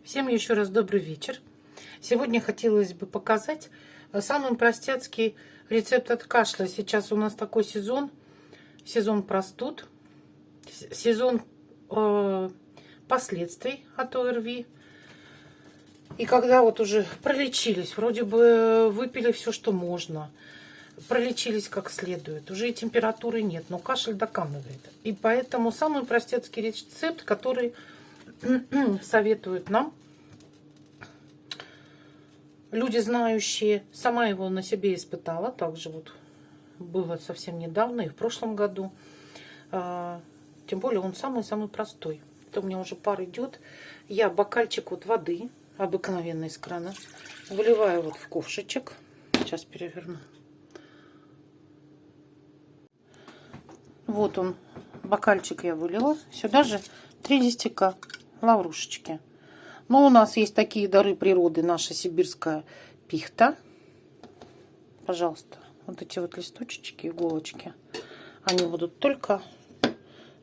Всем еще раз добрый вечер. Сегодня хотелось бы показать самый простецкий рецепт от кашля. Сейчас у нас такой сезон простуд, сезон последствий от ОРВИ. И когда вот уже пролечились, вроде бы выпили все, что можно, пролечились как следует, уже и температуры нет, но кашель доканывает. И поэтому самый простецкий рецепт, который советуют нам люди знающие, сама его на себе испытала, также вот было совсем недавно и в прошлом году. Тем более он самый-самый простой. Это у меня уже пар идет. Я бокальчик вот воды обыкновенной из крана выливаю вот в ковшичек. Сейчас переверну. Вот он, бокальчик я вылила. Сюда же 3 листика лаврушечки. Но у нас есть такие дары природы, наша сибирская пихта. Пожалуйста, вот эти вот листочки, иголочки, они будут только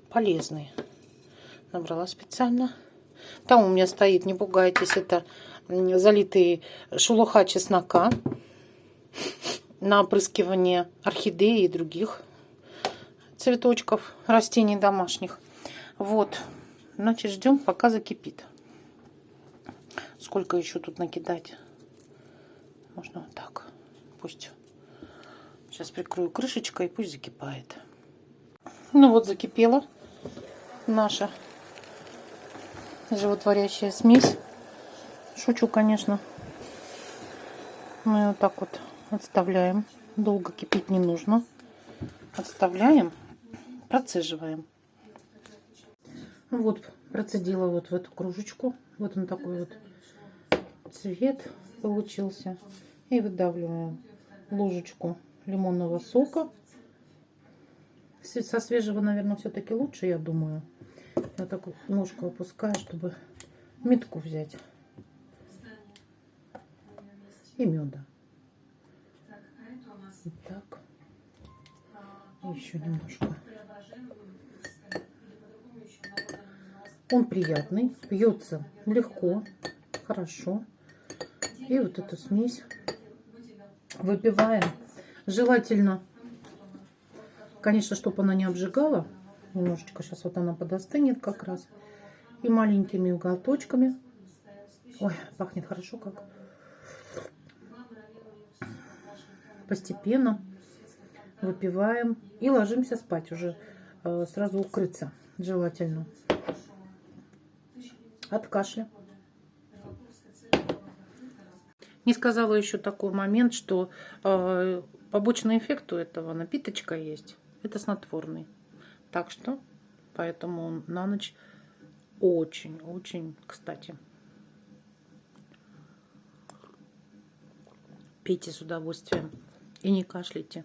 полезные. Набрала специально. Там у меня стоит, не пугайтесь, это залитые шелуха чеснока на опрыскивание орхидеи и других цветочков, растений домашних. Вот, значит, ждем, пока закипит. Сколько еще тут накидать? Можно вот так. Пусть. Сейчас прикрою крышечкой, и пусть закипает. Ну вот закипела наша животворящая смесь. Шучу, конечно. Мы вот так вот отставляем. Долго кипеть не нужно. Отставляем, процеживаем. Вот процедила вот в эту кружечку. Вот он такой вот цвет получился. И выдавливаем ложечку лимонного сока. Со свежего, наверное, все-таки лучше, я думаю. Я так вот ножку опускаю, чтобы метку взять. И меда. Вот так. И еще немножко. Он приятный, пьется легко, хорошо. И вот эту смесь выпиваем. Желательно, конечно, чтобы она не обжигала. Немножечко сейчас вот она подостынет как раз. И маленькими уголочками. Ой, пахнет хорошо как. Постепенно выпиваем и ложимся спать уже. Сразу укрыться желательно от кашля. Не сказала еще такой момент, что побочный эффект у этого напиточка есть. Это снотворный. Так что, поэтому он на ночь очень-очень кстати. Пейте с удовольствием и не кашляйте.